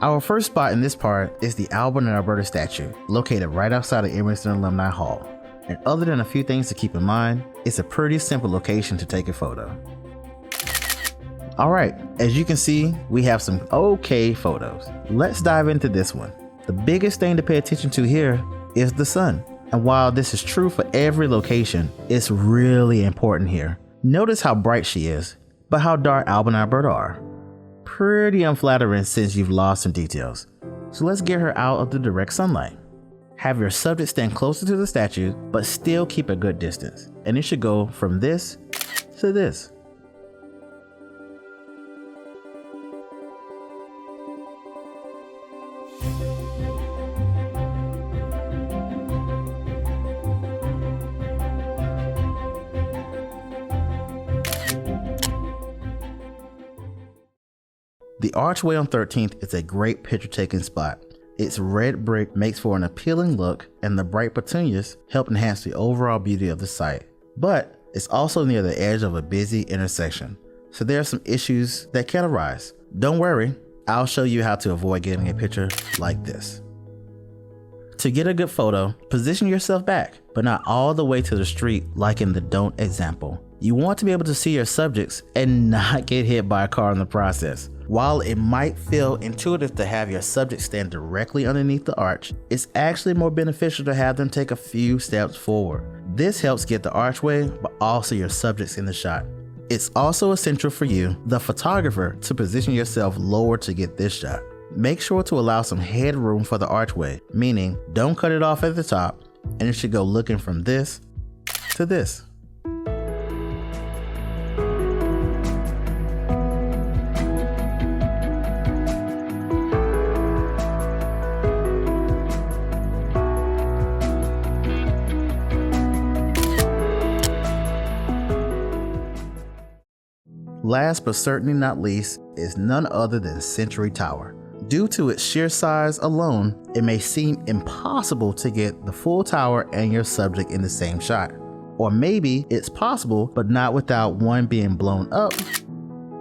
Our first spot in this part is the Albert and Alberta statue, located right outside of Emerson Alumni Hall. And other than a few things to keep in mind, it's a pretty simple location to take a photo. Alright, as you can see, we have some okay photos. Let's dive into this one. The biggest thing to pay attention to here is the sun. And while this is true for every location, it's really important here. Notice how bright she is, but how dark Albert and Alberta are. Pretty unflattering since you've lost some details. So let's get her out of the direct sunlight. Have your subject stand closer to the statue, but still keep a good distance. And it should go from this to this. The archway on 13th is a great picture taking spot. Its red brick makes for an appealing look, and the bright petunias help enhance the overall beauty of the site. But it's also near the edge of a busy intersection, so there are some issues that can arise. Don't worry, I'll show you how to avoid getting a picture like this. To get a good photo, position yourself back, but not all the way to the street like in the don't example. You want to be able to see your subjects and not get hit by a car in the process. While it might feel intuitive to have your subject stand directly underneath the arch, it's actually more beneficial to have them take a few steps forward. This helps get the archway, but also your subjects in the shot. It's also essential for you, the photographer, to position yourself lower to get this shot. Make sure to allow some headroom for the archway, meaning don't cut it off at the top, and it should go looking from this to this. Last but certainly not least is none other than Century Tower. Due to its sheer size alone, it may seem impossible to get the full tower and your subject in the same shot. Or maybe it's possible, but not without one being blown up,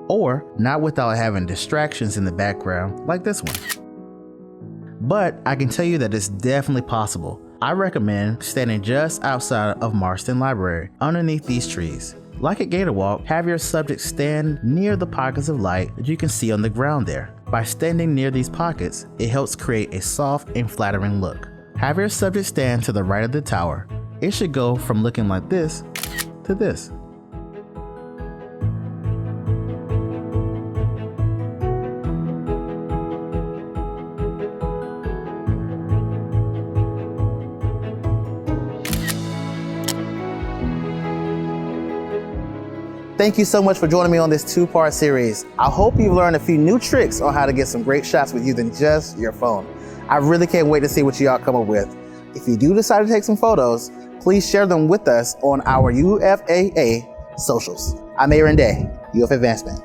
or not without having distractions in the background like this one. But I can tell you that it's definitely possible. I recommend standing just outside of Marston Library underneath these trees. Like at Gator Walk, have your subject stand near the pockets of light that you can see on the ground there. By standing near these pockets, it helps create a soft and flattering look. Have your subject stand to the right of the tower. It should go from looking like this to this. Thank you so much for joining me on this two-part series. I hope you've learned a few new tricks on how to get some great shots with using just your phone. I really can't wait to see what y'all come up with. If you do decide to take some photos, please share them with us on our UFAA socials. I'm Aaron Daye, UF Advancement.